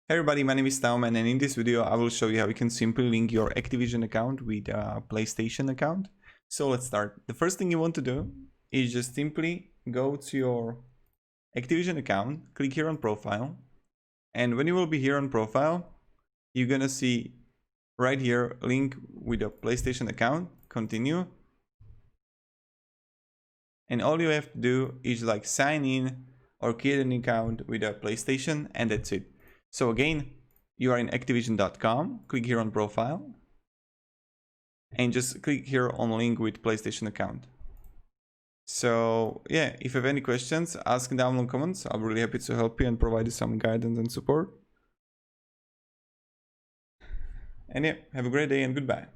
Hey everybody, my name is TaoMan, and in this video I will show you how you can simply link your Activision account with a PlayStation account. So let's start. The first thing you want to do is just simply go to your Activision account, click here on profile, and when you will be here on profile, you're gonna see right here link with a PlayStation account, continue, and all you have to do is like sign in or create an account with a PlayStation, and that's it. So again, you are in Activision.com, click here on profile, and just click here on link with PlayStation account. So yeah, if you have any questions, ask down in the comments. I'll be really happy to help you and provide you some guidance and support. And yeah, have a great day and goodbye.